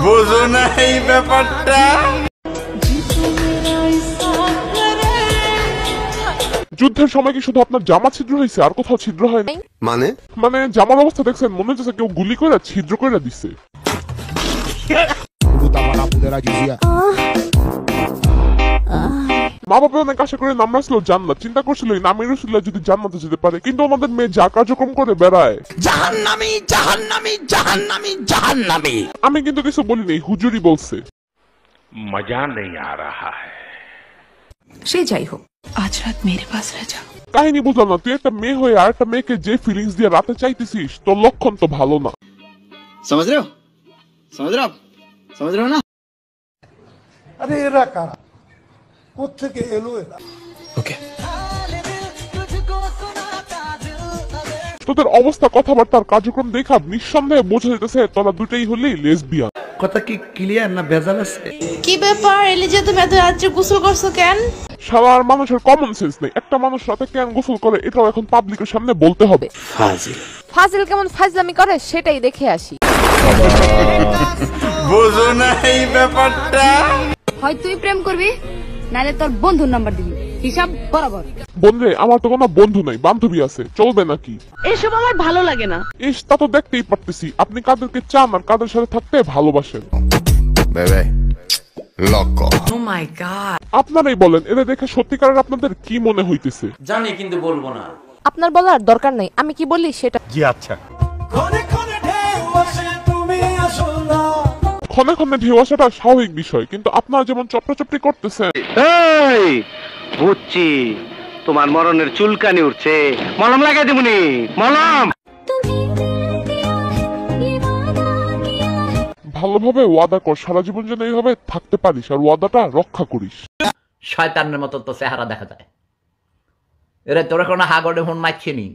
বুঝো না এই ব্যাপারটা। যুদ্ধের সময় কি শুধু আপনার জামা ছিদ্র হয়েছে আর কোথাও ছিদ্র হয় নাই? মানে জামার অবস্থা দেখছেন, মনে হচ্ছে কেউ গুলি করে ছিদ্র করে দিছে। মা বাবা অনেক আশা করে নাম রাখছিল জান্নাত, চিন্তা করছিল নামের রসুল্লাহ যদি জান্নাতে যেতে পারে, কিন্তু আমাদের মেয়ে যা কার্যক্রম করে বেড়ায়। জাহান্নামী জাহান্নামী জাহান্নামী জাহান্নামী। আমি কিন্তু কিছু বলিনি, হুজুরি বলছে। মজা নেই আ রাহা হ্যায়। সে যাই হোক, আজ রাত মেরে পাস রহ যাও। কাহিনী বুঝলাম না, তুই একটা মেয়ে হয়ে আর একটা মেয়েকে যে ফিলিংস দিয়ে রাতে চাইতেছিস, তোর লক্ষণ তো ভালো না। समझ रहे हो समझ रहे हो ना? अरे एरा कारा কোত্থেকে এলো এরা? ওকে, তোদের অবস্থা, কথাবার্তার কার্যক্রম দেখা নিঃসন্দেহে বোঝা যেতেছে তোরা দুটেই হলেই লেসবিয়ান। কথা কি ক্লিয়ার না ভেজাল আছে? কি ব্যাপার এলিজা, তুমি এত রাত্রে গোসল করছো কেন? সারার মানুষের কমন সেন্স নেই, একটা মানুষ রাতে কেন গোসল করে এটাও এখন পাবলিকের সামনে বলতে হবে। ফাজিল কেমন ফাজলামি করে সেটাই দেখে আসি। বুঝো না এই ব্যাপারটা। হয় তুই প্রেম করবি, নালে তোর বন্ধুর নাম্বার দিবি, হিসাব বরাবর। বন্ধুরে, আমার তো কোনো বন্ধু নাই, বান্ধবী আছে, চলবে নাকি? এসব আমার ভালো লাগে না। ইস, তা তো দেখতেই পারতেছি আপনি কাদেরকে চান আর কাদের সাথে থাকতে ভালোবাসেন। ও মাই গড, আপনারাই বলেন, এদের দেখে সত্যিকারের আপনাদের কি মনে হইতেছে? জানি কিন্তু বলবো না। আপনার বলার দরকার নাই, আমি কি বলি সেটা। জি আচ্ছা। ক্ষণে ক্ষণে ঢেউ আসাটা স্বাভাবিক বিষয়, কিন্তু আপনারা যেমন চপড়াচপড়ি করতেছেন। এই বুঝছি, তোমার মরণের চুলকানি উঠছে, মলম লাগাই দিবনি, মলম। ভালোভাবে ওয়াদা কর, সারা জীবন যেন এইভাবে থাকতে পারিস আর ওয়াদাটা রক্ষা করিস। শয়তানের মতো তো চেহারা দেখা যায়। এরে তোরা কোনো হাগড়ে ফোন মারছি নি।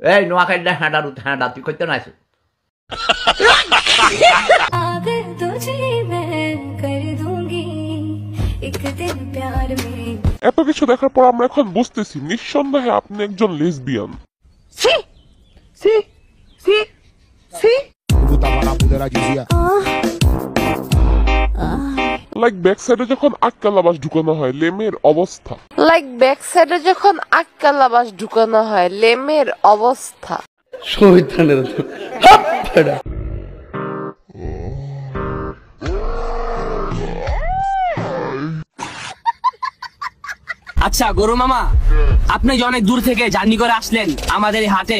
এই নোয়াখাইডা হ্যাঁডা তুই করতে না আছো। এত কিছু দেখার পর আমরা এখন বুঝতেছি নিঃসন্দেহে আপনি একজন লেসবিয়ান। লাইক ব্যাক সাইডে যখন আক্কালাবাস ঢুকানো হয় লেমের অবস্থা। লাইক ব্যাক সাইডে যখন আক্কালাবাস ঢুকানো হয় লেমের অবস্থা। শয়তানের আচ্ছা গরু মামা, আপনি যে অনেক দূর থেকে জার্নি করে আসলেন আমাদের এই হাটে,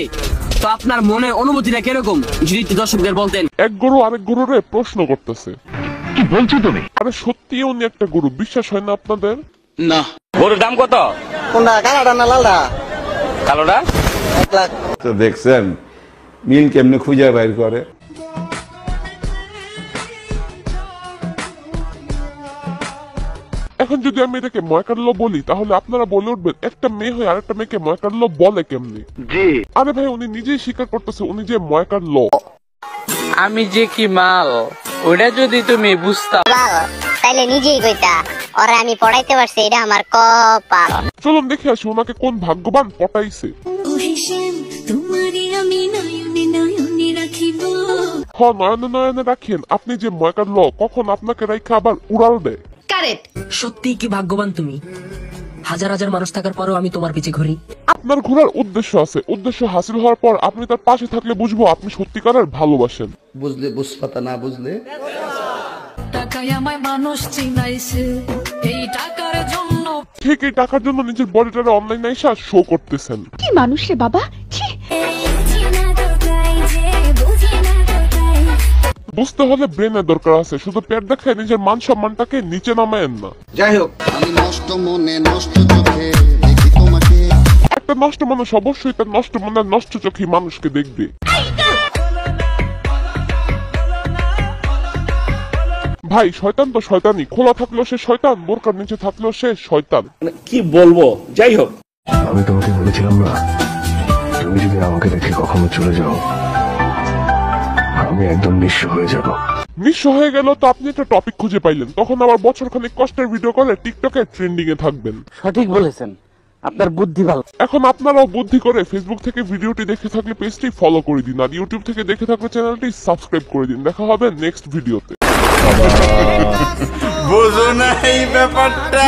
তো আপনার মনে অনুভূতিটা কিরকম যদি দর্শকদের বলতেন। এক গরু আরেক গরুরে প্রশ্ন করতেছে, কি বলছো তুমি? আরে সত্যি উনি একটা গরু, বিশ্বাস হয় না আপনাদের? না। গরুর দাম কত? কোনটা, কালোটা না লালটা? কালোটা। 1 লাখ। তো দেখছেন মিল কেমনে খুঁজে বাইর করে। এখন যদি আমি এটাকে ময়কারলো বলি তাহলে আপনারা বলে উঠবেন একটা মেয়ে হয়ে আরেকটা মেয়েকে ময়কারলো বলে কেমনি? জি। আরে ভাই, উনি নিজেই স্বীকার করতেছে উনি যে ময়কারলো। আমি যে কি মাল, ওটা যদি তুমি বুঝতা তাইলে নিজেই কইতা ওরা আমি পড়াইতে পারছি, এটা আমার কপাল। চলুন দেখে আসি ওনাকে কোন ভাগ্যবান পটাইছে। হ, নয়নে নয়নে রাখেন, আপনি যে ময়কারলো কখন আপনাকে রাইখা আবার উড়াল দেয়। সত্যি কি ভাগ্যবান তুমি, হাজার হাজার মানুষ থাকার পরও আমি তোমার পিছে ঘুরি। আপনার ঘোরার উদ্দেশ্য আছে, উদ্দেশ্য হাসিল হওয়ার পর আপনি তার পাশে থাকলে বুঝবো আপনি সত্যিকারের ভালোবাসেন। বুঝলে বুঝপাতা, না বুঝলে ঠিক এই টাকার জন্য নিজের বডিটারে অনলাইনে এসে শো করতেছেন। কি মানুষ রে বাবা। বুঝতে হলে ব্রেনের দরকার আছে, শুধু পেট দেখায় নিজের মান সম্মানটাকে নিচে নামায়েন না। যাই হোক, আমি নষ্ট মনে নষ্ট চোখে দেখি তোমাকে। একটা নষ্ট মানুষ অবশ্যই তার নষ্ট মনে নষ্ট চোখে মানুষকে দেখবে। ভাই, শয়তান তো শয়তানই, খোলা থাকলেও সে শয়তান, বোরকার নিচে থাকলেও সে শয়তান। কি বলবো, যাই হোক। আমি তোমাকে বলেছিলাম না, তুমি যদি আমাকে দেখে কখনো চলে যাও আমি একদম নিঃস্ব হয়ে যাব। নিঃস্ব হয়ে গেল তো আপনি একটা টপিক খুঁজে পাইলেন, তখন আবার বছর খানিক কষ্টের ভিডিও করে টিকটকে ট্রেন্ডিং এ থাকবেন। সঠিক বলেছেন, আপনার বুদ্ধি ভালো। এখন আপনারাও বুদ্ধি করে ফেসবুক থেকে ভিডিওটি দেখে থাকলে পেজটি ফলো করে দিন, আর ইউটিউব থেকে দেখে থাকলে চ্যানেলটি সাবস্ক্রাইব করে দিন। দেখা হবে নেক্সট ভিডিওতে। বুঝো না এই ব্যাপারটা।